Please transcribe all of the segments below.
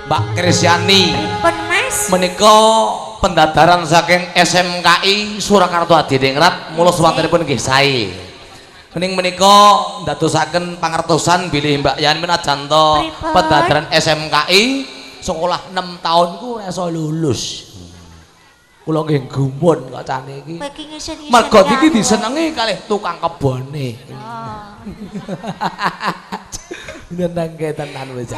Mbak Krisyani. Pripun Mas? Menika pendadaran saking SMKI Surakarta Adiningrat mula swantenipun nggih sae. Mening menika ndadosaken pangertosan bilih Mbak Yani menajanto pendadaran SMKI sekolah 6 tahun ku ora iso lulus. Kula nggih gumun kok cane iki. Mergo iki disenengi kalih tukang kebone. Nendang tenan wis.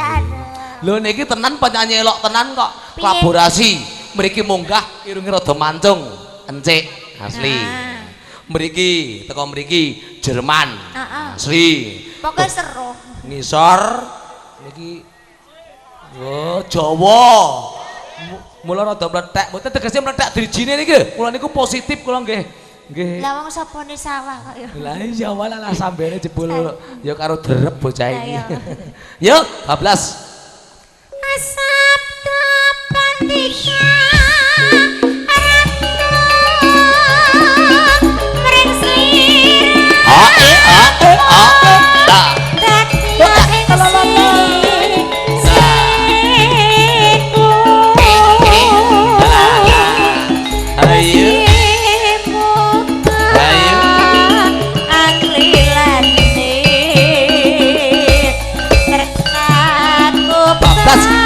Lho niki tenan penyanyi elok tenan kok. Kolaborasi. Mriki munggah irunge rada mancung. Encik asli. Mriki teko mriki Jerman. Asli. Pokoke seru. Ngisor niki Jawa. Mula rada mlethek, mboten tegese mlethek drijine niki. Kula niku positif kula nggih. Nggih. Lah wong sapane sawah kok ya. Lah iya walah sambene jebul ya karo derep bocah iki. Yuk, bablas. Asap pantika.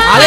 Ale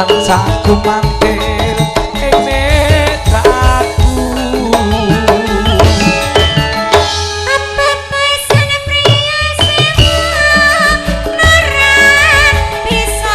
tansaku mantir ing netraku. Apa pesan pria semua Nurah bisa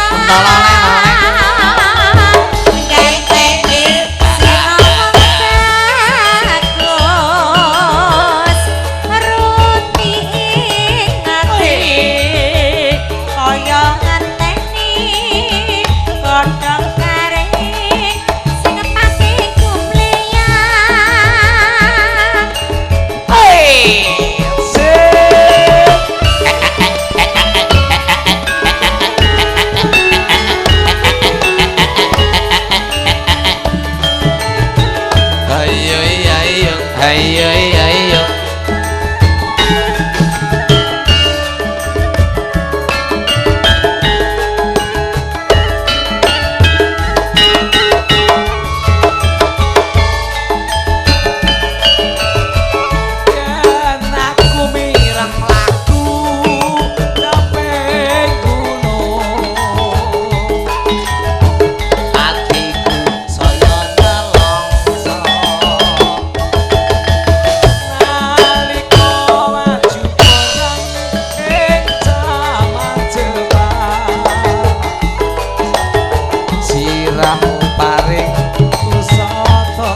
ayo Yen aku mireng laku capek gunung atiku saya nelongso nalika maju perang ing jaman Jepang siramu paring kusata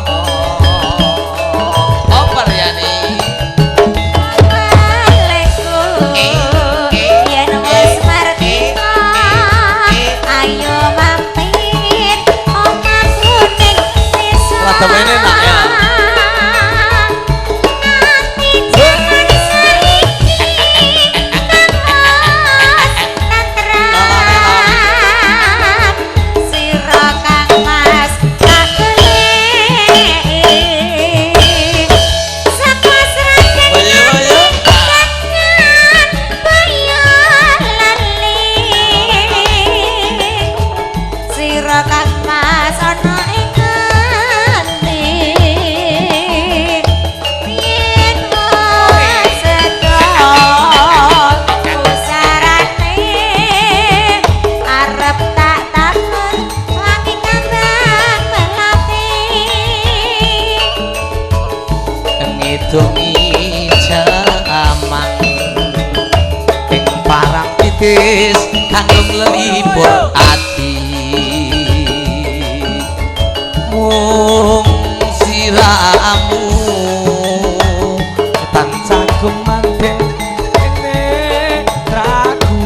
oper yani Ayo mampir omah kuning desa. Rada mene nak ya. Ati jaman saiki kangos tentrem. Sira Kangmas kagelih. Sapa sragen Ayo kangen bayalan Sira Kangmas ana ing ati yen sedot pusarane arep tak takon wangi kandang melati ngidungi jaman ing parang titis kanggo nglebur ati mung siramu tansaku mantir ing netraku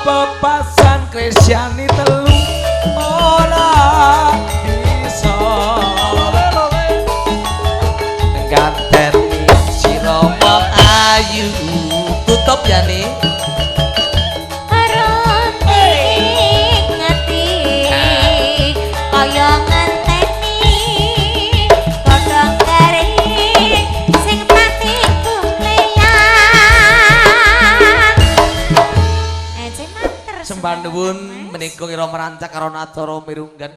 bebasan Kristiani telu ora bisa ganteni sira wong ayu tutup ya nih kaya ngenteni godhong garing sing pati kulelang sembah nuwun menika kira merancak karo acara mirunggan